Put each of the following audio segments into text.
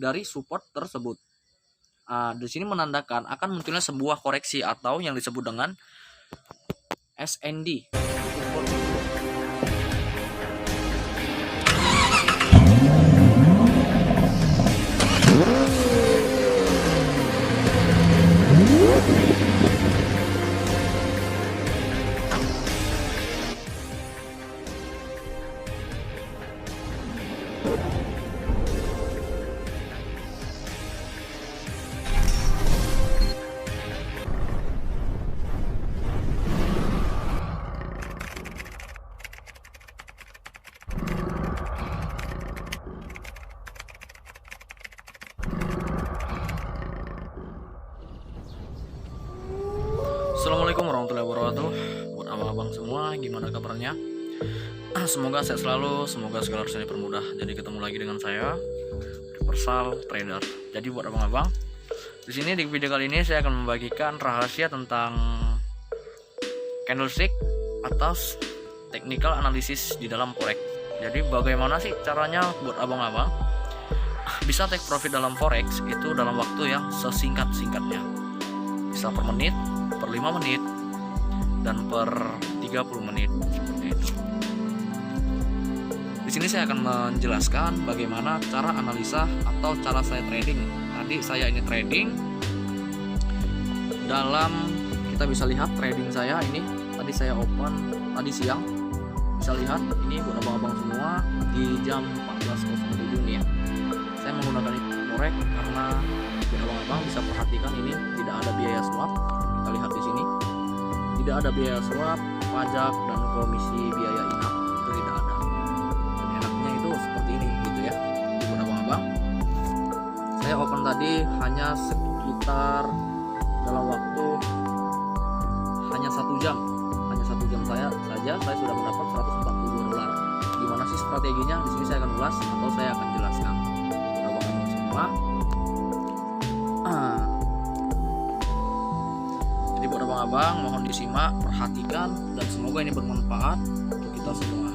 dari support tersebut. Di sini menandakan akan munculnya sebuah koreksi atau yang disebut dengan SND. Assalamualaikum warahmatullahi wabarakatuh. Buat abang-abang semua, gimana kabarnya? Semoga sehat selalu, semoga segala urusan dipermudah. Jadi ketemu lagi dengan saya, Universal Trader. Jadi buat abang-abang, di sini di video kali ini saya akan membagikan rahasia tentang candlestick atau technical analysis di dalam forex. Jadi bagaimana sih caranya buat abang-abang bisa take profit dalam forex itu dalam waktu yang sesingkat-singkatnya. Bisa per menit, per 5 menit, dan per 30 menit seperti itu. Di sini saya akan menjelaskan bagaimana cara analisa atau cara saya trading. Tadi saya ini trading dalam, kita bisa lihat trading saya ini. Tadi saya open tadi siang, bisa lihat ini buat abang-abang semua di jam 14.07 nih ya. Saya menggunakan forex karena buat abang-abang bisa perhatikan ini tidak ada biaya swap. Kita lihat di sini tidak ada biaya swap, pajak dan komisi biaya inap itu tidak ada. Dan enaknya itu seperti ini gitu ya. Buat abang-abang, saya open tadi hanya sekitar dalam waktu hanya 1 jam. Hanya 1 jam saya sudah mendapat $142. Gimana sih strateginya? Di sini saya akan ulas atau saya akan jelaskan. Abang-abang semua. Jadi buat abang-abang mohon disimak, perhatikan, dan semoga ini bermanfaat untuk kita semua.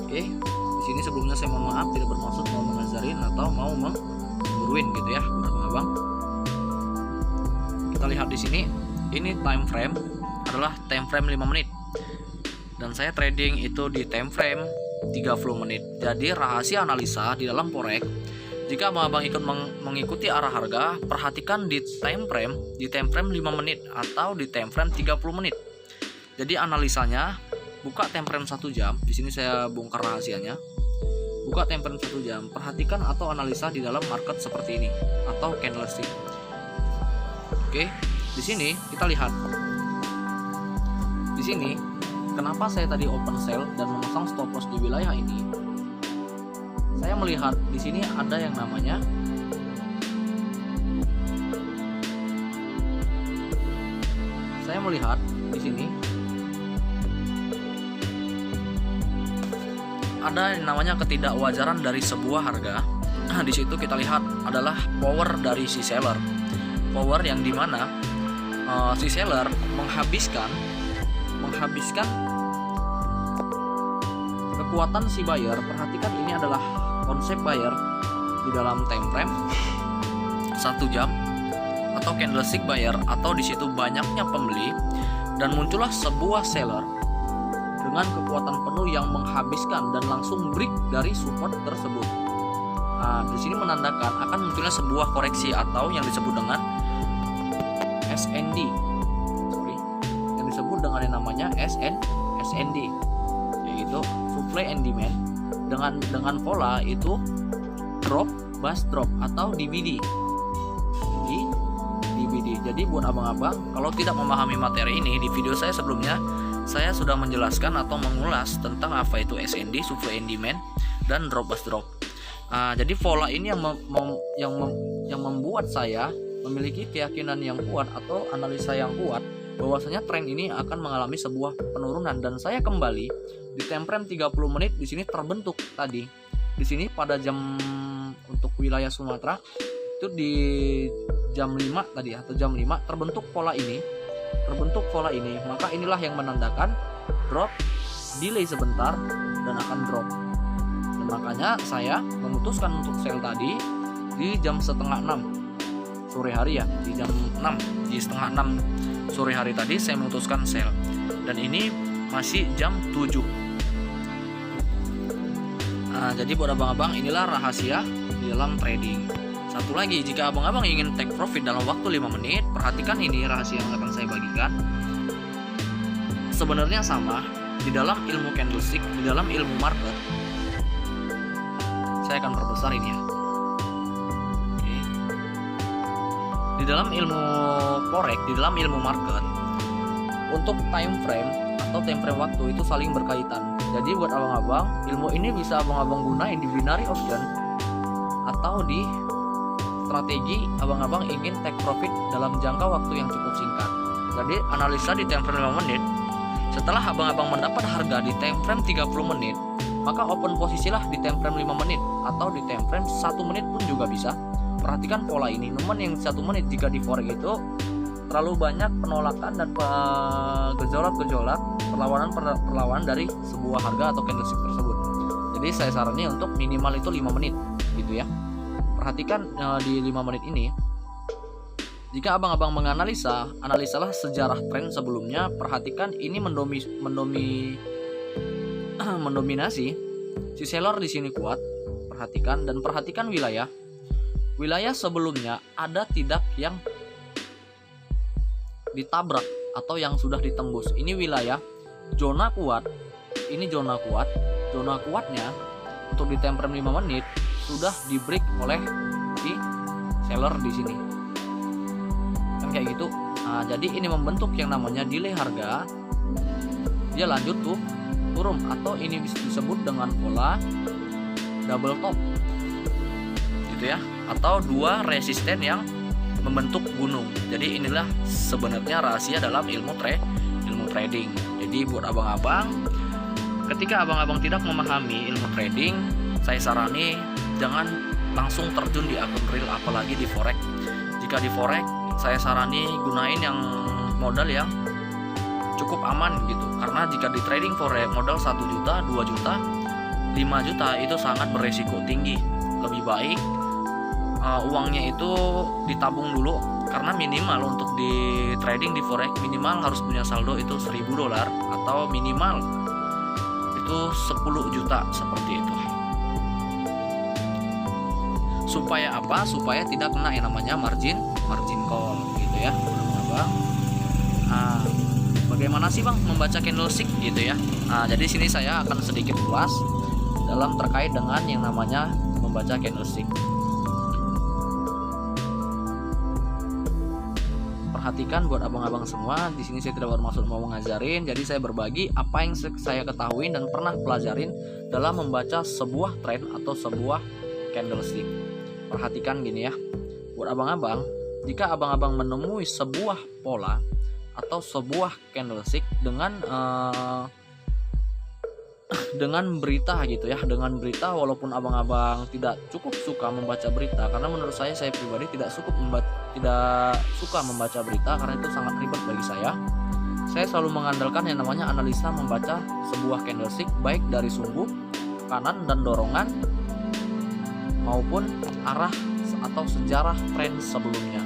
Oke, di sini sebelumnya saya mohon maaf tidak bermaksud mau mengajarin atau mau mengguruin gitu ya, buat abang-abang. Kita lihat di sini, ini time frame adalah time frame 5 menit. Dan saya trading itu di time frame 30 menit. Jadi rahasia analisa di dalam forex, jika abang-abang ikut mengikuti arah harga, perhatikan di time frame 5 menit atau di time frame 30 menit. Jadi analisanya, buka time frame 1 jam. Di sini saya bongkar rahasianya. Buka time frame 1 jam, perhatikan atau analisa di dalam market seperti ini atau candlestick. Oke, di sini kita lihat. Di sini kenapa saya tadi open sell dan memasang stop loss di wilayah ini? Saya melihat di sini ada yang namanya ketidakwajaran dari sebuah harga. Di situ kita lihat adalah power dari si seller. Power yang dimana si seller menghabiskan kekuatan si buyer. Perhatikan ini adalah konsep buyer di dalam time frame 1 jam atau candlestick buyer, atau di situ banyaknya pembeli dan muncullah sebuah seller dengan kekuatan penuh yang menghabiskan dan langsung break dari support tersebut. Di sini menandakan akan munculnya sebuah koreksi atau yang disebut dengan SND. Yang disebut dengan yang namanya SND, yaitu supply and demand dengan pola itu drop bust drop atau DVD. Jadi buat abang-abang, kalau tidak memahami materi ini, di video saya sebelumnya saya sudah menjelaskan atau mengulas tentang apa itu SND, supply and demand, dan drop bust drop. Jadi pola ini yang membuat saya memiliki keyakinan yang kuat atau analisa yang kuat bahwasanya tren ini akan mengalami sebuah penurunan. Dan saya kembali di time frame 30 menit di sini terbentuk tadi. Di sini pada jam untuk wilayah Sumatera itu di jam 5 tadi atau jam 5 terbentuk pola ini. Maka inilah yang menandakan drop, delay sebentar dan akan drop. Dan makanya saya memutuskan untuk sell tadi di jam setengah 6 sore hari ya, di jam 6, di setengah 6 sore hari tadi saya memutuskan sell, dan ini masih jam 7. Nah, jadi buat abang-abang, inilah rahasia di dalam trading. Satu lagi, jika abang-abang ingin take profit dalam waktu 5 menit, perhatikan ini rahasia yang akan saya bagikan. Sebenarnya sama di dalam ilmu candlestick, di dalam ilmu market. Saya akan perbesar ini ya. Oke. Di dalam ilmu forex, di dalam ilmu market, untuk time frame atau time frame waktu itu saling berkaitan. Jadi buat abang-abang, ilmu ini bisa abang-abang gunain di binary option atau di strategi abang-abang ingin take profit dalam jangka waktu yang cukup singkat. Jadi analisa di time frame 5 menit. Setelah abang-abang mendapat harga di time frame 30 menit, maka open posisilah di time frame 5 menit atau di time frame 1 menit pun juga bisa. Perhatikan pola ini. Namun yang 1 menit jika di forex itu terlalu banyak penolakan dan gejolak-gejolak, perlawanan dari sebuah harga atau candlestick tersebut. Jadi saya sarannya untuk minimal itu 5 menit gitu ya. Perhatikan di 5 menit ini, jika abang-abang menganalisa, analisalah sejarah tren sebelumnya. Perhatikan ini mendominasi si seller di sini kuat. Perhatikan dan perhatikan wilayah sebelumnya ada tidak yang ditabrak atau yang sudah ditembus. Ini wilayah zona kuat. Ini zona kuat. Zona kuatnya untuk di time frame 5 menit sudah di break oleh si seller di sini. Kan kayak gitu. Nah, jadi ini membentuk yang namanya delay harga. Dia lanjut tuh turun, atau ini bisa disebut dengan pola double top. Gitu ya. Atau dua resisten yang membentuk gunung. Jadi inilah sebenarnya rahasia dalam ilmu trading. Jadi buat abang-abang, ketika abang-abang tidak memahami ilmu trading, saya sarani jangan langsung terjun di akun real, apalagi di forex. Jika di forex, saya sarani gunain yang modal yang cukup aman gitu. Karena jika di trading forex modal 1 juta, 2 juta, 5 juta itu sangat beresiko tinggi. Lebih baik uangnya itu ditabung dulu, karena minimal untuk di trading di forex minimal harus punya saldo itu $1.000 atau minimal itu 10 juta seperti itu. Supaya apa? Supaya tidak kena yang namanya margin call gitu ya, Bang. Nah, bagaimana sih Bang membaca candlestick gitu ya? Nah, jadi sini saya akan sedikit ulas dalam terkait dengan yang namanya membaca candlestick. Perhatikan buat abang-abang semua, di sini saya tidak bermaksud mau ngajarin, jadi saya berbagi apa yang saya ketahui dan pernah pelajarin dalam membaca sebuah trend atau sebuah candlestick. Perhatikan gini ya, buat abang-abang, jika abang-abang menemui sebuah pola atau sebuah candlestick dengan berita gitu ya, dengan berita, walaupun abang-abang tidak cukup suka membaca berita, karena menurut saya pribadi tidak suka membaca berita karena itu sangat ribet bagi saya. Saya selalu mengandalkan yang namanya analisa membaca sebuah candlestick, baik dari sumbu, tekanan dan dorongan, maupun arah atau sejarah tren sebelumnya.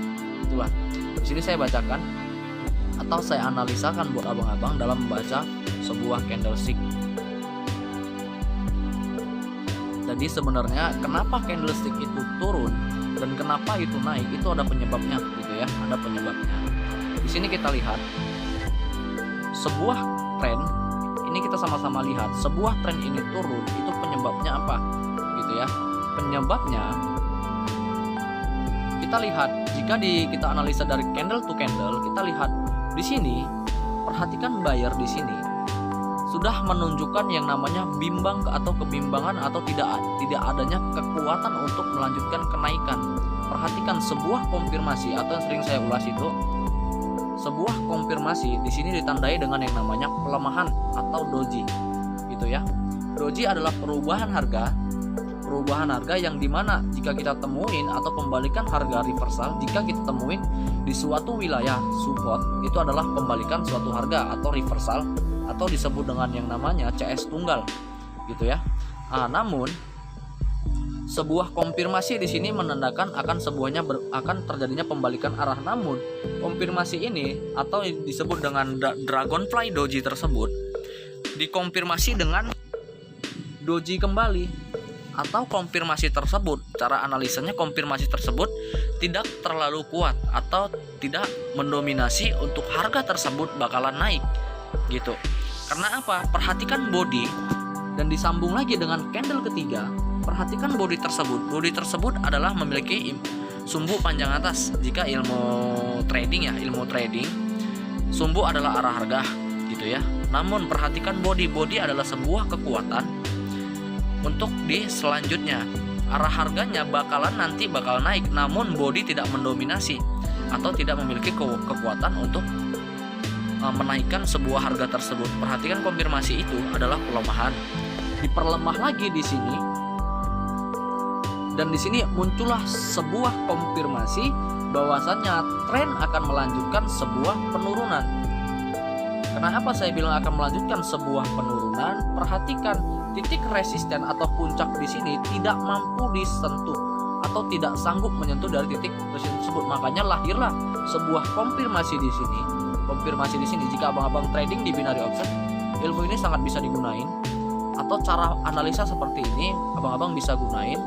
Itulah. Di sini saya bacakan atau saya analisakan buat abang-abang dalam membaca sebuah candlestick. Jadi sebenarnya kenapa candlestick itu turun dan kenapa itu naik, itu ada penyebabnya gitu ya, ada penyebabnya. Di sini kita lihat sebuah tren, ini kita sama-sama lihat sebuah tren ini turun, itu penyebabnya apa gitu ya. Penyebabnya kita lihat jika kita analisa dari candle to candle, kita lihat di sini, perhatikan buyer di sini sudah menunjukkan yang namanya bimbang atau kebimbangan atau tidak adanya kekuatan untuk melanjutkan kenaikan. Perhatikan sebuah konfirmasi atau yang sering saya ulas itu, sebuah konfirmasi di sini ditandai dengan yang namanya pelemahan atau doji, gitu ya. Doji adalah perubahan harga yang dimana jika kita temuin atau pembalikan harga reversal, jika kita temuin di suatu wilayah support, itu adalah pembalikan suatu harga atau reversal, atau disebut dengan yang namanya CS tunggal gitu ya. Namun sebuah konfirmasi di sini menandakan akan akan terjadinya pembalikan arah. Namun konfirmasi ini atau disebut dengan Dragonfly Doji tersebut dikonfirmasi dengan doji kembali, atau konfirmasi tersebut, cara analisanya konfirmasi tersebut tidak terlalu kuat atau tidak mendominasi untuk harga tersebut bakalan naik gitu. Karena apa? Perhatikan body dan disambung lagi dengan candle ketiga. Perhatikan body tersebut. Body tersebut adalah memiliki sumbu panjang atas. Jika ilmu trading sumbu adalah arah harga gitu ya. Namun perhatikan body adalah sebuah kekuatan untuk di selanjutnya. Arah harganya bakal naik, namun body tidak mendominasi atau tidak memiliki kekuatan untuk menaikkan sebuah harga tersebut. Perhatikan konfirmasi itu adalah pelemahan. Diperlemah lagi di sini. Dan di sini muncullah sebuah konfirmasi bahwasannya tren akan melanjutkan sebuah penurunan. Kenapa saya bilang akan melanjutkan sebuah penurunan? Perhatikan titik resisten atau puncak di sini tidak mampu disentuh atau tidak sanggup menyentuh dari titik resisten tersebut. Makanya lahirlah sebuah konfirmasi di sini. Konfirmasi di sini, jika abang-abang trading di binary option, ilmu ini sangat bisa digunain, atau cara analisa seperti ini abang-abang bisa gunain.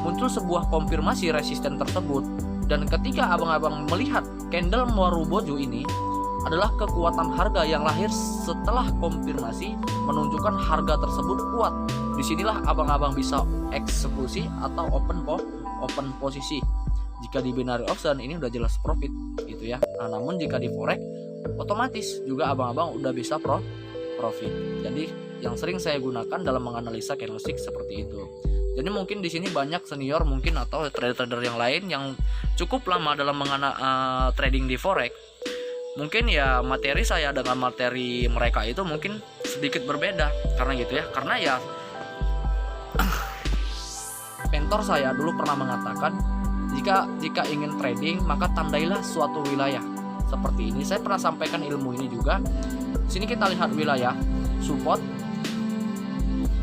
Muncul sebuah konfirmasi resisten tersebut, dan ketika abang-abang melihat candle Marubozu ini adalah kekuatan harga yang lahir setelah konfirmasi menunjukkan harga tersebut kuat. Disinilah abang-abang bisa eksekusi atau open posisi. Jika di binary option ini udah jelas profit gitu ya. Nah, namun jika di forex otomatis juga abang-abang udah bisa profit. Jadi yang sering saya gunakan dalam menganalisa candlestick seperti itu. Jadi mungkin di sini banyak senior mungkin atau trader-trader yang lain yang cukup lama dalam trading di forex. Mungkin ya materi saya dengan materi mereka itu mungkin sedikit berbeda karena gitu ya. Karena ya mentor saya dulu pernah mengatakan jika ingin trading maka tandailah suatu wilayah. Seperti ini saya pernah sampaikan ilmu ini juga. Sini kita lihat wilayah support.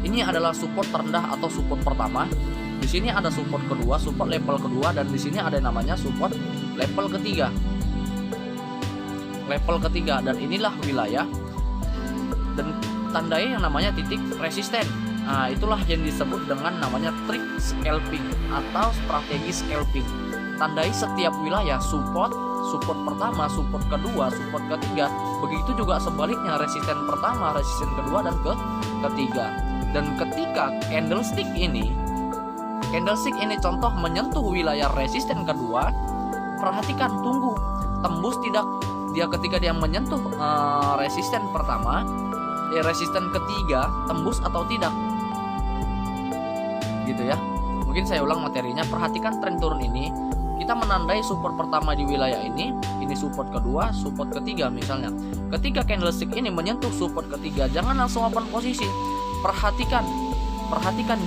Ini adalah support terendah atau support pertama. Di sini ada support kedua, support level kedua, dan di sini ada namanya support level ketiga. Dan inilah wilayah, dan tandai yang namanya titik resisten. Nah, itulah yang disebut dengan namanya trik scalping atau strategi scalping. Tandai setiap wilayah support pertama, support kedua, support ketiga. Begitu juga sebaliknya, resisten pertama, resisten kedua, dan ketiga. Dan ketika candlestick ini contoh menyentuh wilayah resisten kedua, perhatikan, tunggu tembus tidak. Ketika dia menyentuh resisten pertama, resisten ketiga tembus atau tidak, gitu ya. Mungkin saya ulang materinya. Perhatikan tren turun ini, kita menandai support pertama di wilayah ini support kedua, support ketiga misalnya. Ketika candlestick ini menyentuh support ketiga, jangan langsung open posisi. Perhatikan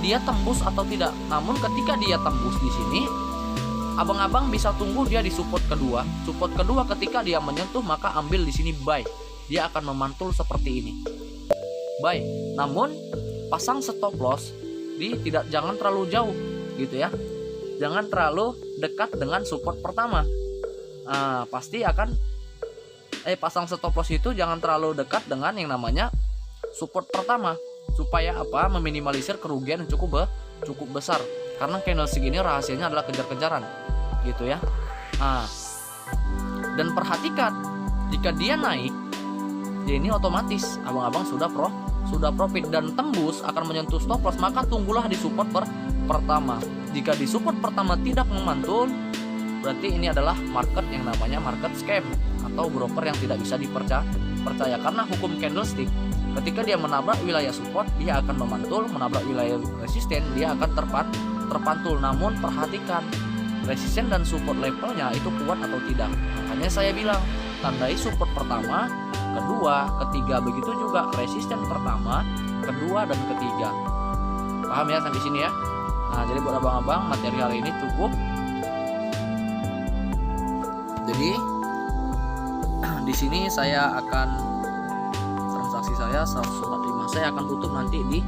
dia tembus atau tidak. Namun ketika dia tembus di sini, abang-abang bisa tunggu dia di support kedua. Support kedua ketika dia menyentuh, maka ambil di sini buy. Dia akan memantul seperti ini. Buy. Namun pasang stop loss jangan terlalu jauh gitu ya. Jangan terlalu dekat dengan support pertama. Pasti akan pasang stop loss itu jangan terlalu dekat dengan yang namanya support pertama, supaya apa? Meminimalisir kerugian yang cukup besar. Karena candlestick ini rahasianya adalah kejar-kejaran gitu ya. Dan perhatikan, jika dia naik, ya ini otomatis abang-abang sudah profit dan tembus akan menyentuh stop loss, maka tunggulah di support pertama. Jika di support pertama tidak memantul, berarti ini adalah market yang namanya market scam atau broker yang tidak bisa dipercaya. Karena hukum candlestick, ketika dia menabrak wilayah support, dia akan memantul, menabrak wilayah resisten, dia akan terpantul. Namun perhatikan, resisten dan support levelnya itu kuat atau tidak. Makanya saya bilang, tandai support pertama, kedua, ketiga. Begitu juga resisten pertama, kedua, dan ketiga. Paham ya sampai sini ya? Nah, jadi buat abang-abang, materi hari ini cukup. Jadi di sini saya akan transaksi saya 145 saya akan tutup nanti di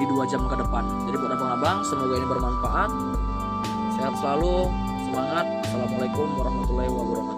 2 jam ke depan. Jadi buat abang-abang abang. Semoga ini bermanfaat. Sehat selalu, semangat. Assalamualaikum warahmatullahi wabarakatuh.